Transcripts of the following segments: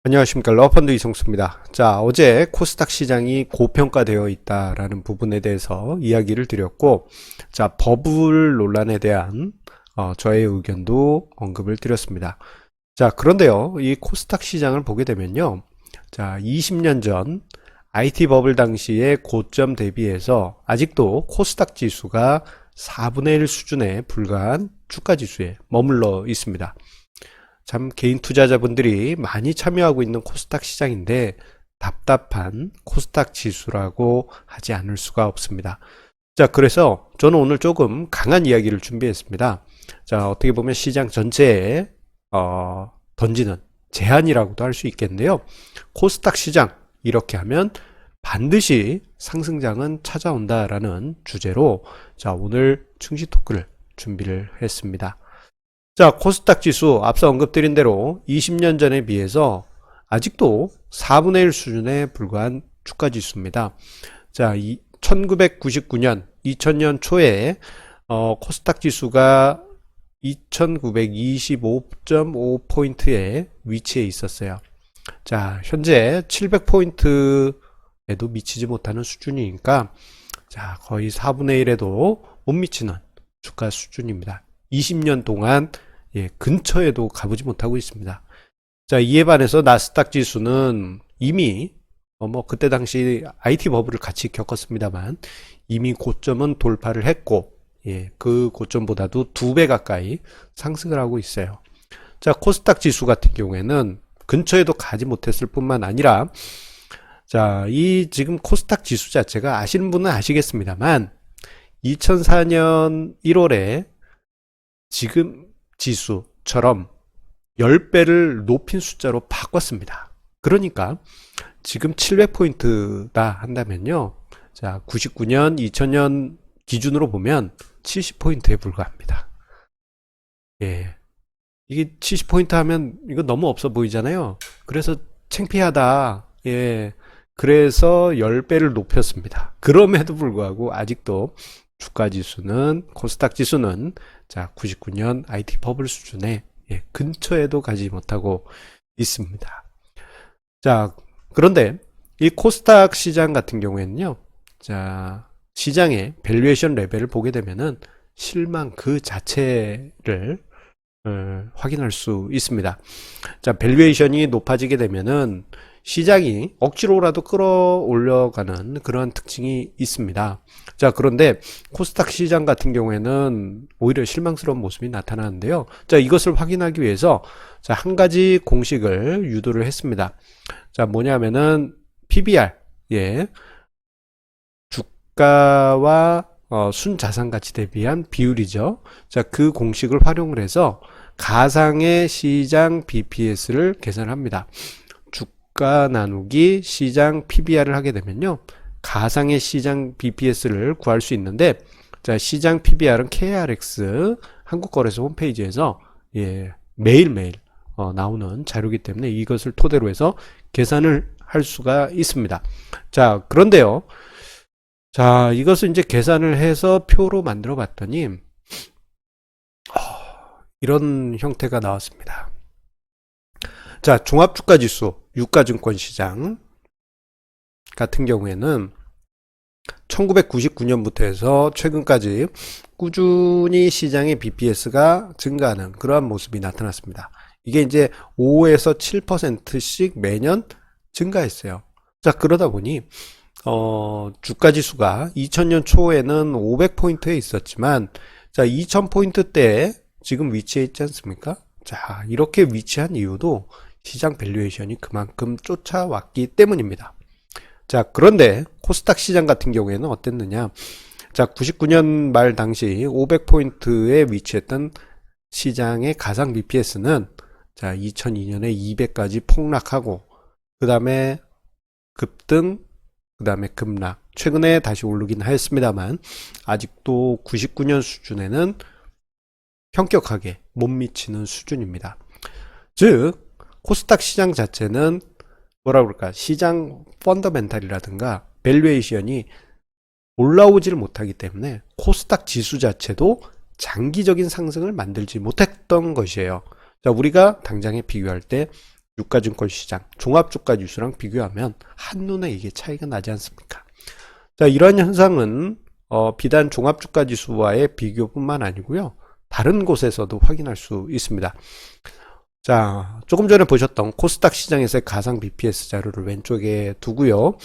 안녕하십니까. 러펀드 이성수입니다. 자, 어제 코스닥 시장이 고평가되어 있다라는 부분에 대해서 이야기를 드렸고, 자, 버블 논란에 대한 저의 의견도 언급을 드렸습니다. 자, 그런데요, 이 코스닥 시장을 보게 되면요, 자, 20년 전 IT 버블 당시의 고점 대비해서 아직도 코스닥 지수가 4분의 1 수준에 불과한 주가 지수에 머물러 있습니다. 참 개인 투자자분들이 많이 참여하고 있는 코스닥 시장인데 답답한 코스닥 지수라고 하지 않을 수가 없습니다. 자, 그래서 저는 오늘 조금 강한 이야기를 준비했습니다. 자, 어떻게 보면 시장 전체에 던지는 제안이라고도 할 수 있겠는데요. 코스닥 시장 이렇게 하면 반드시 상승장은 찾아온다라는 주제로 자, 오늘 충시 토크를 준비를 했습니다. 자, 코스닥 지수 앞서 언급드린 대로 20년 전에 비해서 아직도 4분의 1 수준에 불과한 주가 지수입니다. 자, 1999년, 2000년 초에 코스닥 지수가 2925.5포인트에 위치해 있었어요. 자, 현재 700포인트에도 미치지 못하는 수준이니까 자, 거의 4분의 1에도 못 미치는 주가 수준입니다. 20년 동안 근처에도 가보지 못하고 있습니다. 자, 이에 반해서 나스닥 지수는 이미 그때 당시 IT 버블을 같이 겪었습니다만 이미 고점은 돌파를 했고 그 고점보다도 2배 가까이 상승을 하고 있어요. 자, 코스닥 지수 같은 경우에는 근처에도 가지 못했을 뿐만 아니라 자, 이 지금 코스닥 지수 자체가 아시는 분은 아시겠습니다만 2004년 1월에 지금 지수처럼 10배를 높인 숫자로 바꿨습니다. 그러니까 지금 700포인트다 한다면요. 자, 99년, 2000년 기준으로 보면 70포인트에 불과합니다. 이게 70포인트 하면 이거 너무 없어 보이잖아요. 그래서 창피하다. 그래서 10배를 높였습니다. 그럼에도 불구하고 아직도 주가 지수는 코스닥 지수는 자 99년 IT 버블 수준에 근처에도 가지 못하고 있습니다. 자, 그런데 이 코스닥 시장 같은 경우에는요. 자, 시장의 밸류에이션 레벨을 보게 되면은 실망 그 자체를 확인할 수 있습니다. 자, 밸류에이션이 높아지게 되면은 시장이 억지로라도 끌어올려가는 그런 특징이 있습니다. 자, 그런데 코스닥 시장 같은 경우에는 오히려 실망스러운 모습이 나타나는데요. 자, 이것을 확인하기 위해서 자, 한 가지 공식을 유도를 했습니다. 자, 뭐냐면은 PBR, 주가와 순자산 가치 대비한 비율이죠. 자, 그 공식을 활용을 해서 가상의 시장 BPS를 계산합니다. 주가 나누기 시장 PBR을 하게 되면요. 가상의 시장 BPS를 구할 수 있는데 자, 시장 PBR은 KRX 한국거래소 홈페이지에서 매일매일 나오는 자료이기 때문에 이것을 토대로 해서 계산을 할 수가 있습니다. 자, 그런데요. 자, 이것을 이제 계산을 해서 표로 만들어 봤더니 이런 형태가 나왔습니다. 자, 종합주가지수 유가증권시장 같은 경우에는 1999년부터 해서 최근까지 꾸준히 시장의 BPS가 증가하는 그러한 모습이 나타났습니다. 이게 이제 5에서 7%씩 매년 증가했어요. 자, 그러다 보니 주가지수가 2000년 초에는 500포인트에 있었지만 자, 2000포인트 때 지금 위치해 있지 않습니까? 자, 이렇게 위치한 이유도 시장 밸류에이션이 그만큼 쫓아왔기 때문입니다. 자, 그런데 코스닥 시장 같은 경우에는 어땠느냐? 자, 99년 말 당시 500포인트에 위치했던 시장의 가상 BPS는 자, 2002년에 200까지 폭락하고 그 다음에 급등, 그 다음에 급락. 최근에 다시 오르긴 하였습니다만 아직도 99년 수준에는 현격하게 못 미치는 수준입니다. 즉 코스닥 시장 자체는 뭐라 그럴까, 시장 펀더멘탈이라든가 밸류에이션이 올라오지를 못하기 때문에 코스닥 지수 자체도 장기적인 상승을 만들지 못했던 것이에요. 자, 우리가 당장에 비교할 때 유가증권 시장, 종합주가지수랑 비교하면 한눈에 이게 차이가 나지 않습니까? 자, 이런 현상은 비단 종합주가지수와의 비교뿐만 아니고요. 다른 곳에서도 확인할 수 있습니다. 자, 조금 전에 보셨던 코스닥 시장에서의 가상 BPS 자료를 왼쪽에 두고요.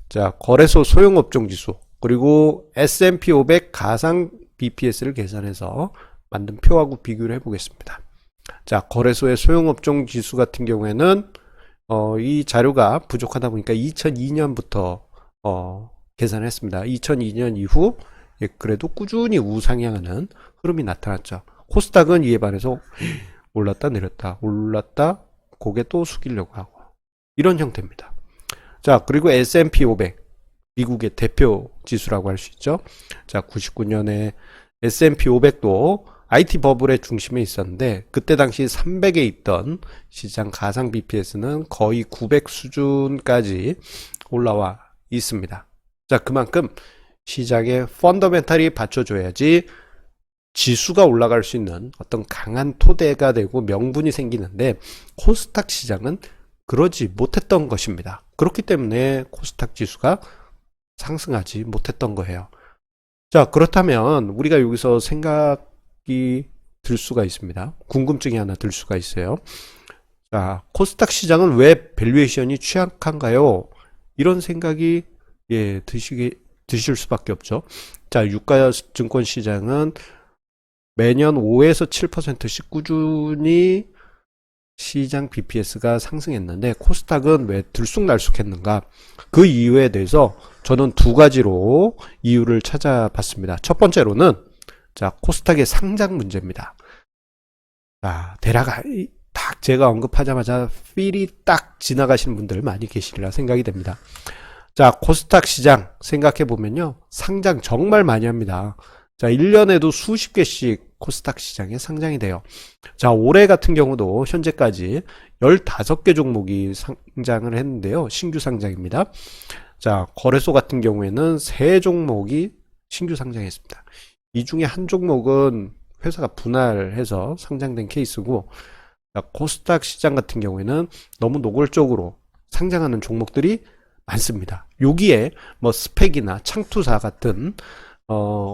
자, 거래소 소형업종 지수, 그리고 S&P 500 가상 BPS를 계산해서 만든 표하고 비교를 해보겠습니다. 자, 거래소의 소형업종 지수 같은 경우에는 이 자료가 부족하다 보니까 2002년부터 계산했습니다. 2002년 이후 그래도 꾸준히 우상향하는 흐름이 나타났죠. 코스닥은 이에 반해서 올랐다 내렸다 올랐다 고개 또 숙이려고 하고 이런 형태입니다. 자, 그리고 S&P 500 미국의 대표 지수라고 할 수 있죠. 자, 99년에 S&P 500도 IT 버블의 중심에 있었는데 그때 당시 300에 있던 시장 가상 BPS는 거의 900 수준까지 올라와 있습니다. 자, 그만큼 시장에 펀더멘탈이 받쳐줘야지 지수가 올라갈 수 있는 어떤 강한 토대가 되고 명분이 생기는데 코스닥 시장은 그러지 못했던 것입니다. 그렇기 때문에 코스닥 지수가 상승하지 못했던 거예요. 자, 그렇다면 우리가 여기서 생각이 들 수가 있습니다. 궁금증이 하나 들 수가 있어요. 자, 코스닥 시장은 왜 밸류에이션이 취약한가요? 이런 생각이 드실 수밖에 없죠. 자, 유가증권 시장은 매년 5에서 7%씩 꾸준히 시장 BPS가 상승했는데 코스닥은 왜 들쑥날쑥했는가? 그 이유에 대해서 저는 두 가지로 이유를 찾아봤습니다. 첫 번째로는 자, 코스닥의 상장 문제입니다. 자, 딱 제가 언급하자마자 필이 딱 지나가시는 분들 많이 계시리라 생각이 됩니다. 자, 코스닥 시장 생각해 보면요. 상장 정말 많이 합니다. 자, 1년에도 수십 개씩 코스닥 시장에 상장이 돼요. 자, 올해 같은 경우도 현재까지 15개 종목이 상장을 했는데요. 신규 상장입니다. 자, 거래소 같은 경우에는 3종목이 신규 상장했습니다. 이 중에 한 종목은 회사가 분할해서 상장된 케이스고, 자, 코스닥 시장 같은 경우에는 너무 노골적으로 상장하는 종목들이 많습니다. 여기에 뭐 스펙이나 창투사 같은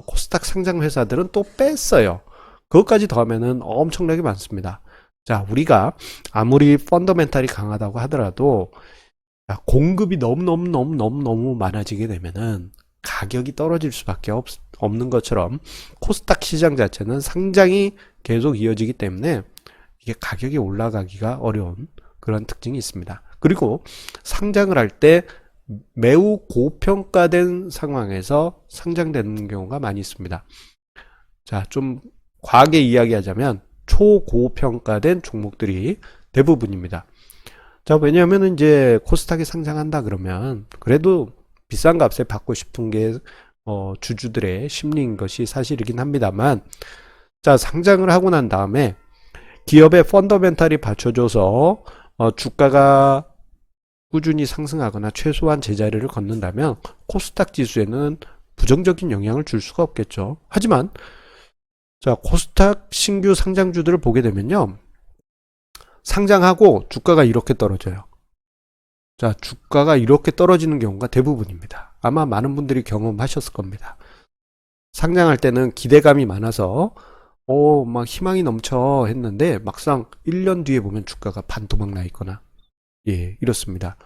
코스닥 상장 회사들은 또 뺐어요. 그것까지 더하면은 엄청나게 많습니다. 자, 우리가 아무리 펀더멘탈이 강하다고 하더라도 공급이 너무 많아지게 되면은 가격이 떨어질 수밖에 없는 것처럼 코스닥 시장 자체는 상장이 계속 이어지기 때문에 이게 가격이 올라가기가 어려운 그런 특징이 있습니다. 그리고 상장을 할 때 매우 고평가된 상황에서 상장되는 경우가 많이 있습니다. 자, 좀 과하게 이야기하자면 초고평가된 종목들이 대부분입니다. 자, 왜냐하면 이제 코스닥에 상장한다 그러면 그래도 비싼 값에 받고 싶은 게 주주들의 심리인 것이 사실이긴 합니다만, 자, 상장을 하고 난 다음에 기업의 펀더멘탈이 받쳐줘서 주가가 꾸준히 상승하거나 최소한 제자리를 걷는다면 코스닥 지수에는 부정적인 영향을 줄 수가 없겠죠. 하지만 자, 코스닥 신규 상장주들을 보게 되면요, 상장하고 주가가 이렇게 떨어져요. 자, 주가가 이렇게 떨어지는 경우가 대부분입니다. 아마 많은 분들이 경험하셨을 겁니다. 상장할 때는 기대감이 많아서 막 희망이 넘쳐 했는데 막상 1년 뒤에 보면 주가가 반토막 나 있거나 이렇습니다.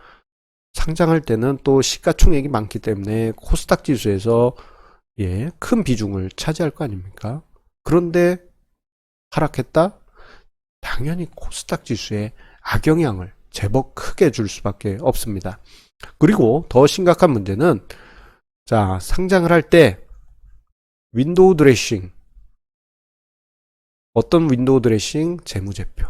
상장할 때는 또 시가총액이 많기 때문에 코스닥 지수에서 큰 비중을 차지할 거 아닙니까? 그런데 하락했다? 당연히 코스닥 지수에 악영향을 제법 크게 줄 수밖에 없습니다. 그리고 더 심각한 문제는 자, 상장을 할 때 윈도우 드레싱, 어떤 윈도우 드레싱? 재무제표.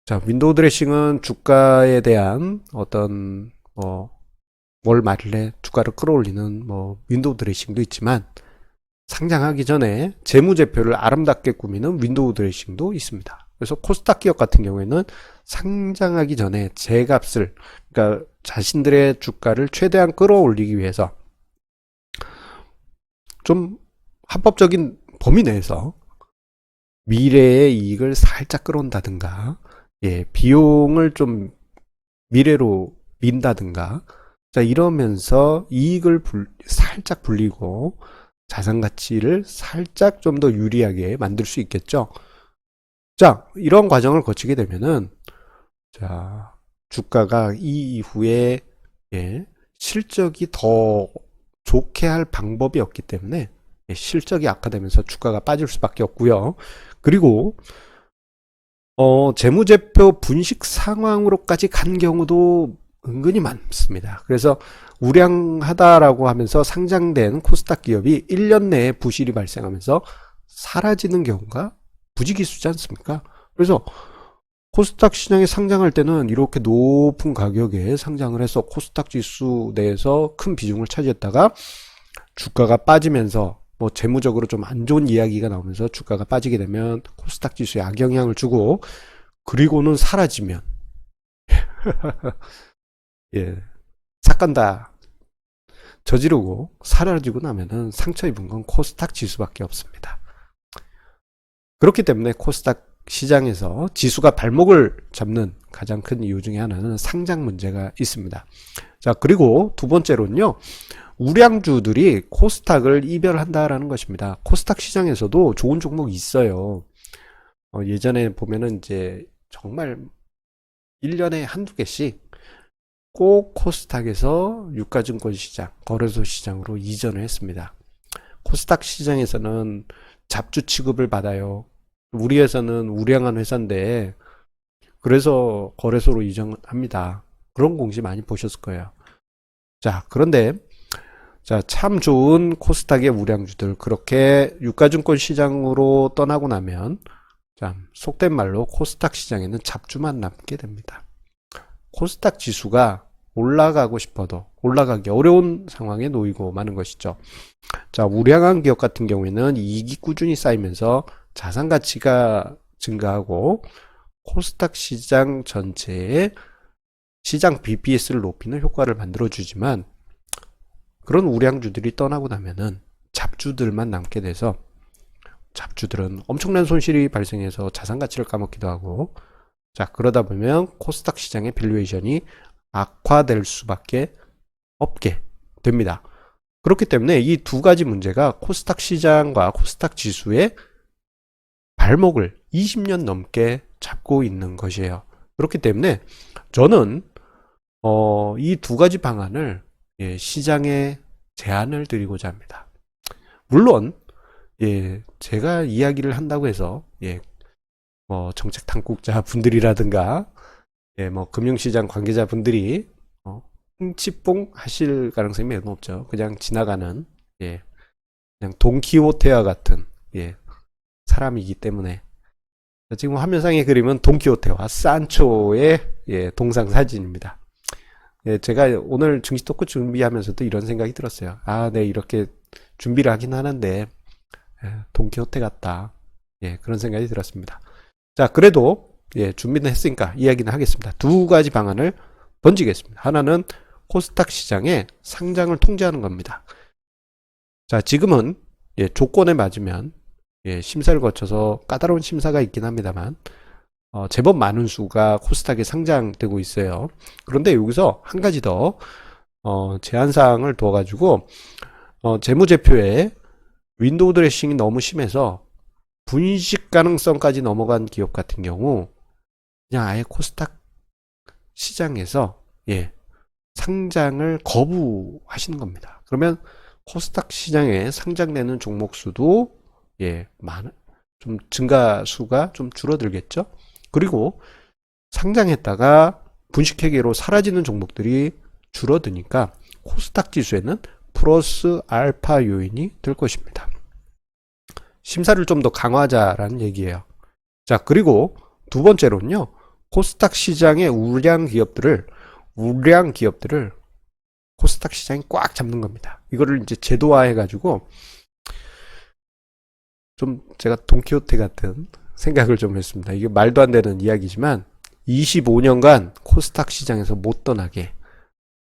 자, 윈도우 드레싱은 주가에 대한 어떤 월 말일에 주가를 끌어올리는 윈도우 드레싱도 있지만 상장하기 전에 재무제표를 아름답게 꾸미는 윈도우 드레싱도 있습니다. 그래서 코스닥 기업 같은 경우에는 상장하기 전에 제값을, 그러니까 자신들의 주가를 최대한 끌어올리기 위해서 좀 합법적인 범위 내에서 미래의 이익을 살짝 끌어온다든가, 비용을 좀 미래로 민다든가, 자, 이러면서 이익을 살짝 불리고 자산 가치를 살짝 좀 더 유리하게 만들 수 있겠죠. 자, 이런 과정을 거치게 되면은, 자, 주가가 이 이후에, 실적이 더 좋게 할 방법이 없기 때문에, 실적이 악화되면서 주가가 빠질 수밖에 없고요. 그리고 재무제표 분식 상황으로까지 간 경우도 은근히 많습니다. 그래서 우량하다라고 하면서 상장된 코스닥 기업이 1년 내에 부실이 발생하면서 사라지는 경우가 부지기수지 않습니까? 그래서 코스닥 시장에 상장할 때는 이렇게 높은 가격에 상장을 해서 코스닥 지수 내에서 큰 비중을 차지했다가 주가가 빠지면서 뭐 재무적으로 좀 안 좋은 이야기가 나오면서 주가가 빠지게 되면 코스닥 지수에 악영향을 주고, 그리고는 사라지면 삭간 다 저지르고 사라지고 나면은 상처 입은 건 코스닥 지수밖에 없습니다. 그렇기 때문에 코스닥 시장에서 지수가 발목을 잡는 가장 큰 이유 중에 하나는 상장 문제가 있습니다. 자, 그리고 두 번째로는요, 우량주들이 코스닥을 이별한다라는 것입니다. 코스닥 시장에서도 좋은 종목이 있어요. 예전에 보면은 이제 정말 1년에 한두 개씩 꼭 코스닥에서 유가증권 시장, 거래소 시장으로 이전을 했습니다. 코스닥 시장에서는 잡주 취급을 받아요. 우리 회사는 우량한 회사인데 그래서 거래소로 이전합니다. 그런 공시 많이 보셨을 거예요. 자, 그런데 자, 참 좋은 코스닥의 우량주들 그렇게 유가증권 시장으로 떠나고 나면 참 속된 말로 코스닥 시장에는 잡주만 남게 됩니다. 코스닥 지수가 올라가고 싶어도 올라가기 어려운 상황에 놓이고 마는 것이죠. 자, 우량한 기업 같은 경우에는 이익이 꾸준히 쌓이면서 자산 가치가 증가하고 코스닥 시장 전체의 시장 BPS를 높이는 효과를 만들어주지만, 그런 우량주들이 떠나고 나면은 잡주들만 남게 돼서 잡주들은 엄청난 손실이 발생해서 자산 가치를 까먹기도 하고, 자, 그러다 보면 코스닥 시장의 밸류에이션이 악화될 수밖에 없게 됩니다. 그렇기 때문에 이 두 가지 문제가 코스닥 시장과 코스닥 지수의 발목을 20년 넘게 잡고 있는 것이에요. 그렇기 때문에 저는 이 두 가지 방안을 시장에 제안을 드리고자 합니다. 물론 제가 이야기를 한다고 해서 뭐 정책 당국자 분들이라든가 뭐 금융시장 관계자 분들이 흥치뽕 하실 가능성이 매우 높죠. 그냥 지나가는 그냥 돈키호테와 같은 사람이기 때문에. 지금 화면상의 그림은 돈키호테와 산초의 동상 사진입니다. 제가 오늘 증시 토크 준비하면서도 이런 생각이 들었어요. 아, 네, 이렇게 준비를 하긴 하는데 돈키호테 같다. 그런 생각이 들었습니다. 자, 그래도 준비는 했으니까 이야기는 하겠습니다. 두 가지 방안을 던지겠습니다. 하나는 코스닥 시장의 상장을 통제하는 겁니다. 자, 지금은 조건에 맞으면 심사를 거쳐서 까다로운 심사가 있긴 합니다만 제법 많은 수가 코스닥에 상장되고 있어요. 그런데 여기서 한 가지 더 제한사항을 둬가지고 재무제표에 윈도우 드레싱이 너무 심해서 분식 가능성까지 넘어간 기업 같은 경우 그냥 아예 코스닥 시장에서 상장을 거부하시는 겁니다. 그러면 코스닥 시장에 상장되는 종목 수도 좀 증가수가 좀 줄어들겠죠. 그리고 상장했다가 분식회계로 사라지는 종목들이 줄어드니까 코스닥 지수에는 플러스 알파 요인이 될 것입니다. 심사를 좀 더 강화하자라는 얘기예요. 자, 그리고 두 번째로는요, 코스닥 시장의 우량 기업들을 코스닥 시장이 꽉 잡는 겁니다. 이거를 이제 제도화 해가지고 좀 제가 돈키호테 같은 생각을 좀 했습니다. 이게 말도 안 되는 이야기지만 25년간 코스닥 시장에서 못 떠나게,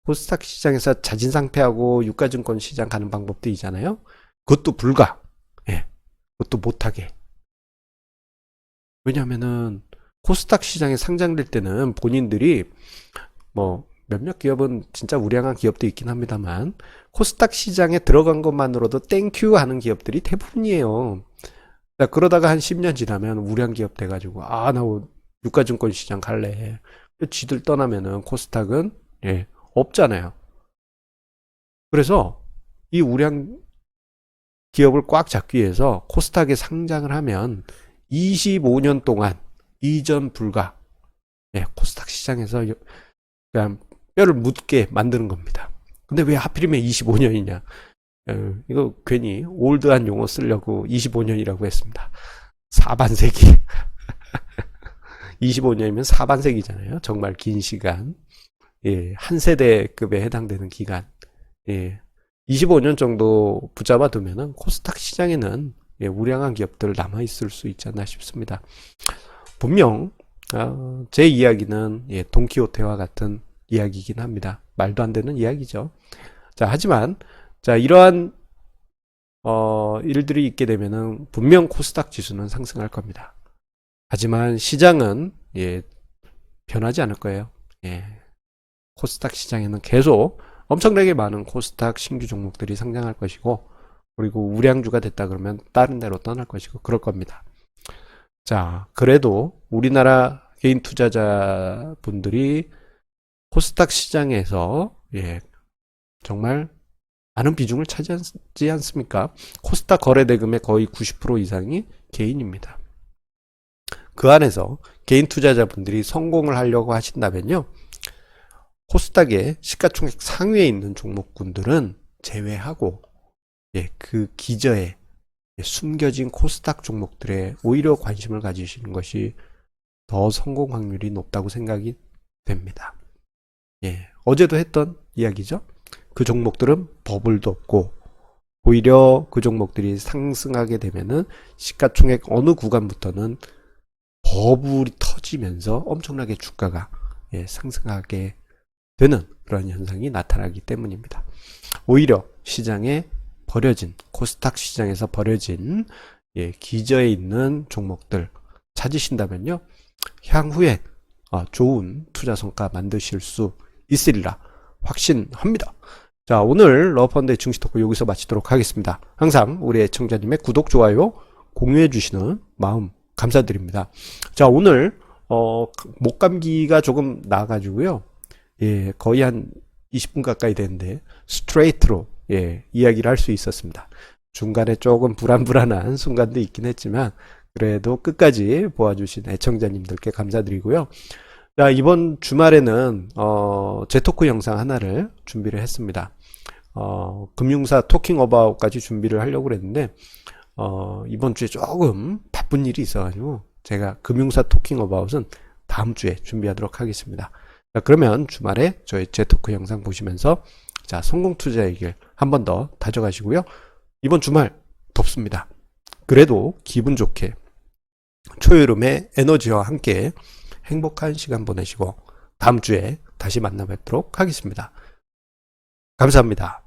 코스닥 시장에서 자진상폐하고 유가증권 시장 가는 방법도 있잖아요. 그것도 불가. 그것도 못하게 왜냐하면은 코스닥 시장에 상장될 때는 본인들이 뭐 몇몇 기업은 진짜 우량한 기업도 있긴 합니다만 코스닥 시장에 들어간 것만으로도 땡큐 하는 기업들이 대부분이에요. 그러다가 한 10년 지나면 우량 기업 돼가지고 나 유가증권 시장 갈래. 지들 떠나면은 코스닥은 없잖아요. 그래서 이 우량 기업을 꽉 잡기 위해서 코스닥에 상장을 하면 25년 동안 이전 불가. 코스닥 시장에서 그냥 뼈를 묻게 만드는 겁니다. 근데 왜 하필이면 25년이냐? 이거 괜히 올드한 용어 쓰려고 25년이라고 했습니다. 4반세기. 25년이면 4반세기잖아요. 정말 긴 시간. 한 세대급에 해당되는 기간. 25년 정도 붙잡아 두면은 코스닥 시장에는 우량한 기업들 남아있을 수 있지 않나 싶습니다. 분명 제 이야기는 돈키호테와 같은 이야기이긴 합니다. 말도 안 되는 이야기죠. 자, 하지만 이러한 일들이 있게 되면은 분명 코스닥 지수는 상승할 겁니다. 하지만 시장은 변하지 않을 거예요. 코스닥 시장에는 계속 엄청나게 많은 코스닥 신규 종목들이 상장할 것이고, 그리고 우량주가 됐다 그러면 다른 데로 떠날 것이고 그럴 겁니다. 자, 그래도 우리나라 개인 투자자분들이 코스닥 시장에서 정말 많은 비중을 차지하지 않습니까? 코스닥 거래 대금의 거의 90% 이상이 개인입니다. 그 안에서 개인 투자자분들이 성공을 하려고 하신다면요, 코스닥의 시가총액 상위에 있는 종목군들은 제외하고 그 기저에 숨겨진 코스닥 종목들에 오히려 관심을 가지시는 것이 더 성공 확률이 높다고 생각이 됩니다. 어제도 했던 이야기죠. 그 종목들은 버블도 없고 오히려 그 종목들이 상승하게 되면은 시가총액 어느 구간부터는 버블이 터지면서 엄청나게 주가가 상승하게 되는 그런 현상이 나타나기 때문입니다. 오히려 시장에 버려진, 코스닥 시장에서 버려진 기저에 있는 종목들 찾으신다면요, 향후에 좋은 투자 성과 만드실 수 있으리라 확신합니다. 자, 오늘 러펀드의 증시 토크 여기서 마치도록 하겠습니다. 항상 우리 애청자님의 구독, 좋아요, 공유해 주시는 마음 감사드립니다. 자, 오늘 목감기가 조금 나가지고요. 거의 한 20분 가까이 됐는데 스트레이트로 이야기를 할 수 있었습니다. 중간에 조금 불안불안한 순간도 있긴 했지만 그래도 끝까지 보아주신 애청자님들께 감사드리고요. 자, 이번 주말에는 제 토크 영상 하나를 준비를 했습니다. 금융사 토킹 어바웃까지 준비를 하려고 그랬는데 이번 주에 조금 바쁜 일이 있어가지고 제가 금융사 토킹 어바웃은 다음 주에 준비하도록 하겠습니다. 자, 그러면 주말에 저희 제 토크 영상 보시면서 성공 투자의 길 한 번 더 다져가시고요. 이번 주말 덥습니다. 그래도 기분 좋게 초여름의 에너지와 함께 행복한 시간 보내시고 다음 주에 다시 만나 뵙도록 하겠습니다. 감사합니다.